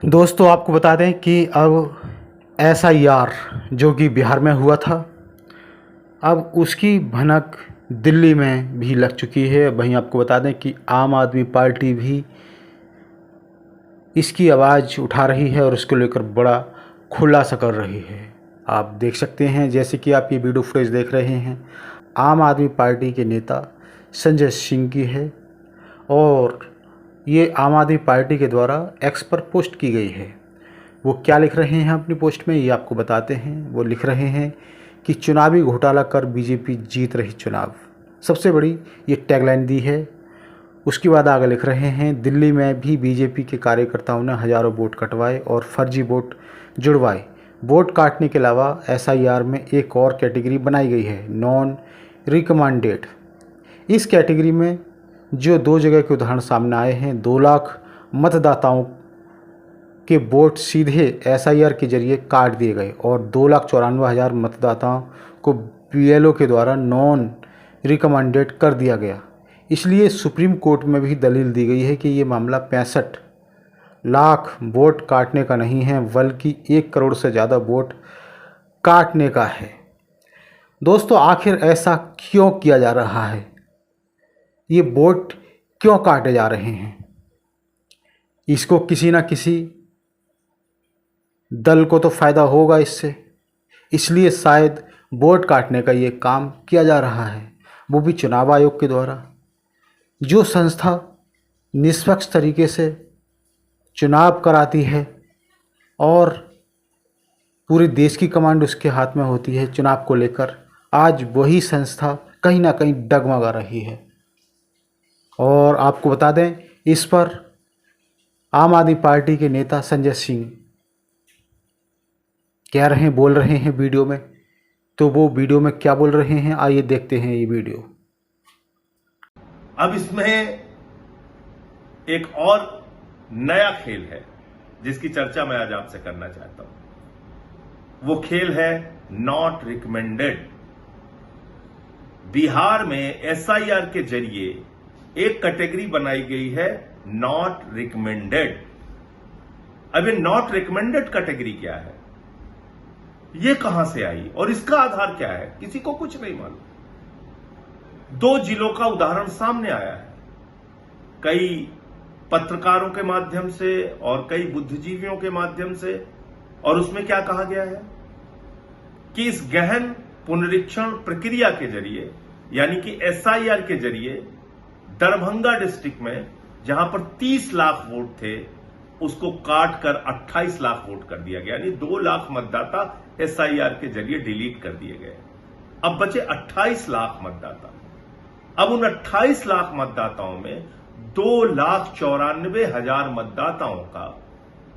दोस्तों आपको बता दें कि अब एसआईआर जो कि बिहार में हुआ था, अब उसकी भनक दिल्ली में भी लग चुकी है। वहीं आपको बता दें कि आम आदमी पार्टी भी इसकी आवाज़ उठा रही है और उसको लेकर बड़ा खुलासा कर रही है। आप देख सकते हैं, जैसे कि आप ये वीडियो फुटेज देख रहे हैं, आम आदमी पार्टी के नेता संजय सिंह की है और ये आम आदमी पार्टी के द्वारा एक्स पर पोस्ट की गई है। वो क्या लिख रहे हैं अपनी पोस्ट में, ये आपको बताते हैं। वो लिख रहे हैं कि चुनावी घोटाला कर बीजेपी जीत रही चुनाव, सबसे बड़ी ये टैगलाइन दी है। उसके बाद आगे लिख रहे हैं, दिल्ली में भी बीजेपी के कार्यकर्ताओं ने हज़ारों वोट कटवाए और फर्जी वोट जुड़वाए। वोट काटने के अलावा एसआईआर में एक और कैटेगरी बनाई गई है, नॉन रिकमेंडेड। इस कैटेगरी में जो 2 जगह के उदाहरण सामने आए हैं, 2 लाख मतदाताओं के वोट सीधे एसआईआर के जरिए काट दिए गए और 2,94,000 मतदाताओं को बीएलओ के द्वारा नॉन रिकमेंडेड कर दिया गया। इसलिए सुप्रीम कोर्ट में भी दलील दी गई है कि ये मामला 65 लाख वोट काटने का नहीं है, बल्कि 1 करोड़ से ज़्यादा वोट काटने का है। दोस्तों, आखिर ऐसा क्यों किया जा रहा है? ये वोट क्यों काटे जा रहे हैं? इसको किसी ना किसी दल को तो फ़ायदा होगा इससे, इसलिए शायद वोट काटने का ये काम किया जा रहा है, वो भी चुनाव आयोग के द्वारा। जो संस्था निष्पक्ष तरीके से चुनाव कराती है और पूरे देश की कमांड उसके हाथ में होती है चुनाव को लेकर, आज वही संस्था कहीं ना कहीं डगमगा रही है। और आपको बता दें, इस पर आम आदमी पार्टी के नेता संजय सिंह बोल रहे हैं वीडियो में। तो वो वीडियो में क्या बोल रहे हैं, आइए देखते हैं ये वीडियो। अब इसमें एक और नया खेल है जिसकी चर्चा मैं आज आपसे करना चाहता हूं। वो खेल है नॉट रिकमेंडेड। बिहार में एसआईआर के जरिए एक कैटेगरी बनाई गई है, नॉट रिकमेंडेड। अब ये नॉट रिकमेंडेड कैटेगरी क्या है, ये कहां से आई और इसका आधार क्या है, किसी को कुछ नहीं मालूम। 2 जिलों का उदाहरण सामने आया है, कई पत्रकारों के माध्यम से और कई बुद्धिजीवियों के माध्यम से, और उसमें क्या कहा गया है कि इस गहन पुनरीक्षण प्रक्रिया के जरिए, यानी कि एसआईआर के जरिए, दरभंगा डिस्ट्रिक्ट में जहां पर 30 लाख वोट थे उसको काट कर 28 लाख वोट कर दिया गया, यानी 2 लाख मतदाता एसआईआर के जरिए डिलीट कर दिए गए। अब बचे 28 लाख मतदाता। अब उन 28 लाख मतदाताओं में 2,94,000 मतदाताओं का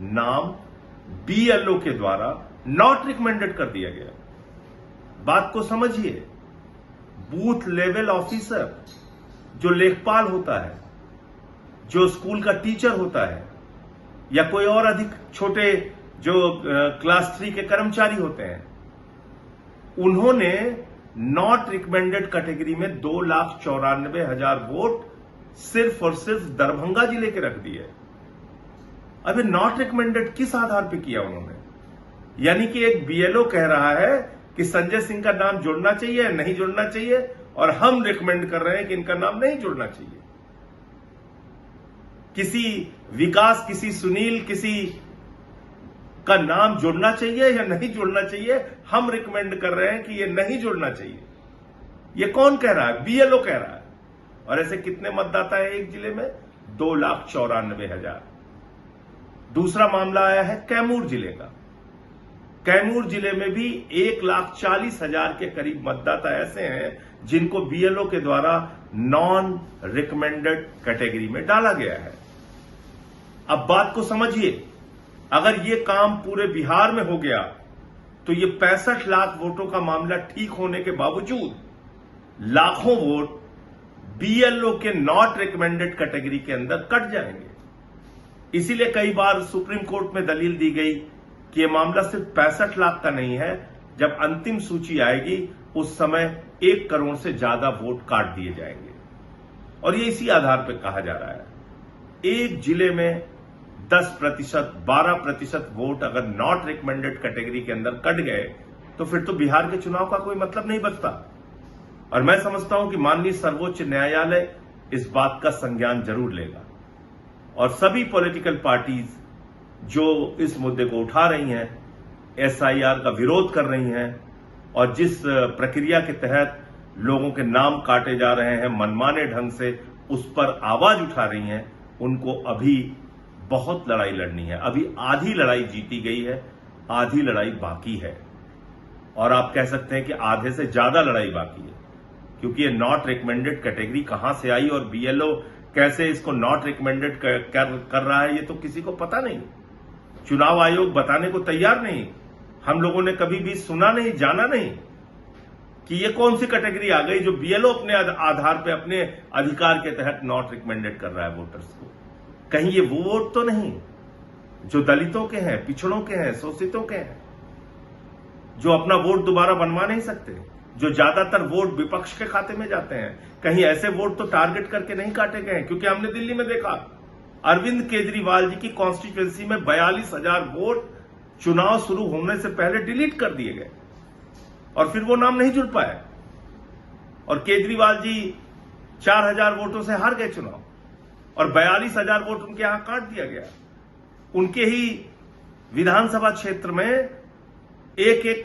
नाम बीएलओ के द्वारा नॉट रिकमेंडेड कर दिया गया। बात को समझिए, बूथ लेवल ऑफिसर जो लेखपाल होता है, जो स्कूल का टीचर होता है, या कोई और अधिक छोटे जो क्लास 3 के कर्मचारी होते हैं, उन्होंने नॉट रिकमेंडेड कैटेगरी में 2,94,000 वोट सिर्फ और सिर्फ दरभंगा जिले के रख दिए। अब ये नॉट रिकमेंडेड किस आधार पे किया उन्होंने? यानी कि एक बीएलओ कह रहा है कि संजय सिंह का नाम जुड़ना चाहिए, नहीं जुड़ना चाहिए, और हम रिकमेंड कर रहे हैं कि इनका नाम नहीं जुड़ना चाहिए। किसी विकास, किसी सुनील, किसी का नाम जुड़ना चाहिए या नहीं जुड़ना चाहिए, हम रिकमेंड कर रहे हैं कि ये नहीं जुड़ना चाहिए। ये कौन कह रहा है? बीएलओ कह रहा है। और ऐसे कितने मतदाता है एक जिले में? 2,94,000। दूसरा मामला आया है कैमूर जिले का। कैमूर जिले में भी 1,40,000 के करीब मतदाता ऐसे हैं जिनको बीएलओ के द्वारा नॉन रिकमेंडेड कैटेगरी में डाला गया है। अब बात को समझिए, अगर ये काम पूरे बिहार में हो गया तो ये 65 लाख वोटों का मामला ठीक होने के बावजूद लाखों वोट बीएलओ के नॉट रिकमेंडेड कैटेगरी के अंदर कट जाएंगे। इसीलिए कई बार सुप्रीम कोर्ट में दलील दी गई कि यह मामला सिर्फ 65 लाख का नहीं है, जब अंतिम सूची आएगी उस समय 1 करोड़ से ज्यादा वोट काट दिए जाएंगे। और ये इसी आधार पर कहा जा रहा है। एक जिले में 10%, 12% वोट अगर नॉट रिकमेंडेड कैटेगरी के अंदर कट गए तो फिर तो बिहार के चुनाव का कोई मतलब नहीं बचता। और मैं समझता हूं कि माननीय सर्वोच्च न्यायालय इस बात का संज्ञान जरूर लेगा और सभी पॉलिटिकल पार्टीज जो इस मुद्दे को उठा रही हैं, एसआईआर का विरोध कर रही हैं और जिस प्रक्रिया के तहत लोगों के नाम काटे जा रहे हैं मनमाने ढंग से, उस पर आवाज उठा रही हैं, उनको अभी बहुत लड़ाई लड़नी है। अभी आधी लड़ाई जीती गई है, आधी लड़ाई बाकी है और आप कह सकते हैं कि आधे से ज्यादा लड़ाई बाकी है, क्योंकि ये नॉट रिकमेंडेड कैटेगरी कहां से आई और बीएलओ कैसे इसको नॉट रिकमेंडेड कर रहा है, ये तो किसी को पता नहीं। चुनाव आयोग बताने को तैयार नहीं। हम लोगों ने कभी भी सुना नहीं, जाना नहीं कि ये कौन सी कैटेगरी आ गई जो बीएलओ अपने आधार पे अपने अधिकार के तहत नॉट रिकमेंडेड कर रहा है वोटर्स को। कहीं ये वो वोट तो नहीं जो दलितों के हैं, पिछड़ों के हैं, शोषितों के हैं, जो अपना वोट दोबारा बनवा नहीं सकते, जो ज्यादातर वोट विपक्ष के खाते में जाते हैं। कहीं ऐसे वोट तो टारगेट करके नहीं काटे गए हैं, क्योंकि हमने दिल्ली में देखा अरविंद केजरीवाल जी की कॉन्स्टिट्यूएंसी में 42,000 वोट चुनाव शुरू होने से पहले डिलीट कर दिए गए और फिर वो नाम नहीं जुड़ पाए और केजरीवाल जी 4,000 वोटों से हार गए चुनाव और 42,000 वोट उनके यहां काट दिया गया। उनके ही विधानसभा क्षेत्र में एक एक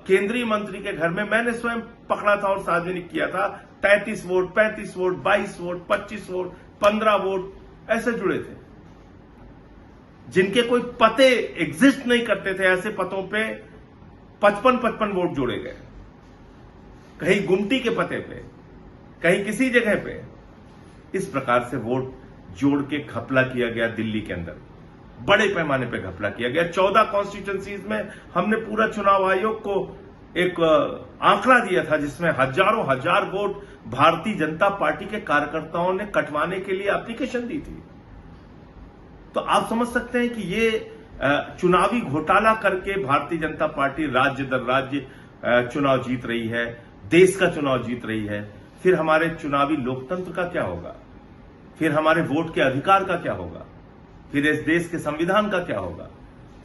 केंद्रीय मंत्री के घर में मैंने स्वयं पकड़ा था और सार्वजनिक किया था, 33 vote, 35 vote, 22 vote, 25 vote, 15 vote ऐसे जुड़े थे, जिनके कोई पते एग्जिस्ट नहीं करते थे। ऐसे पतों पे 55 वोट जोड़े गए, कहीं गुमटी के पते पे, कहीं किसी जगह पे। इस प्रकार से वोट जोड़ के घपला किया गया दिल्ली के अंदर, बड़े पैमाने पे घपला किया गया। 14 कॉन्स्टिट्यूएंसीज में हमने पूरा चुनाव आयोग को एक आंकड़ा दिया था जिसमें हजारों हजार वोट भारतीय जनता पार्टी के कार्यकर्ताओं ने कटवाने के लिए एप्लीकेशन दी थी। तो आप समझ सकते हैं कि ये चुनावी घोटाला करके भारतीय जनता पार्टी राज्य दर राज्य चुनाव जीत रही है, देश का चुनाव जीत रही है। फिर हमारे चुनावी लोकतंत्र का क्या होगा, फिर हमारे वोट के अधिकार का क्या होगा, फिर इस देश के संविधान का क्या होगा।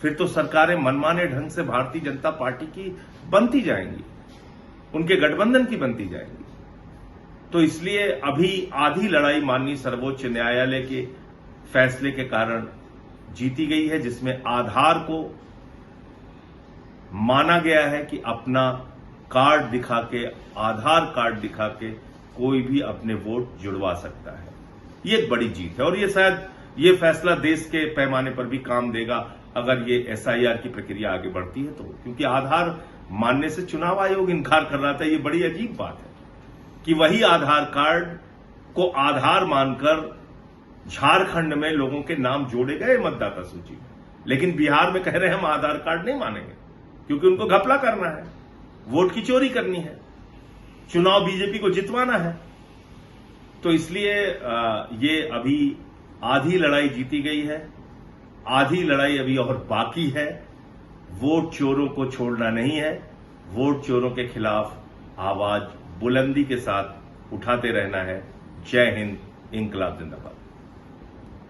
फिर तो सरकारें मनमाने ढंग से भारतीय जनता पार्टी की बनती जाएंगी, उनके गठबंधन की बनती जाएंगी। तो इसलिए अभी आधी लड़ाई माननीय सर्वोच्च न्यायालय के फैसले के कारण जीती गई है, जिसमें आधार को माना गया है कि अपना कार्ड दिखा के, आधार कार्ड दिखा के कोई भी अपने वोट जुड़वा सकता है। ये एक बड़ी जीत है और ये शायद ये फैसला देश के पैमाने पर भी काम देगा अगर ये एसआईआर की प्रक्रिया आगे बढ़ती है तो, क्योंकि आधार मानने से चुनाव आयोग इनकार कर रहा था। ये बड़ी अजीब बात है कि वही आधार कार्ड को आधार मानकर झारखंड में लोगों के नाम जोड़े गए मतदाता सूची में, लेकिन बिहार में कह रहे हैं हम आधार कार्ड नहीं मानेंगे क्योंकि उनको घपला करना है, वोट की चोरी करनी है, चुनाव बीजेपी को जितवाना है। तो इसलिए ये अभी आधी लड़ाई जीती गई है, आधी लड़ाई अभी और बाकी है। वोट चोरों को छोड़ना नहीं है, वोट चोरों के खिलाफ आवाज बुलंदी के साथ उठाते रहना है। जय हिंद, इंकलाब जिंदाबाद।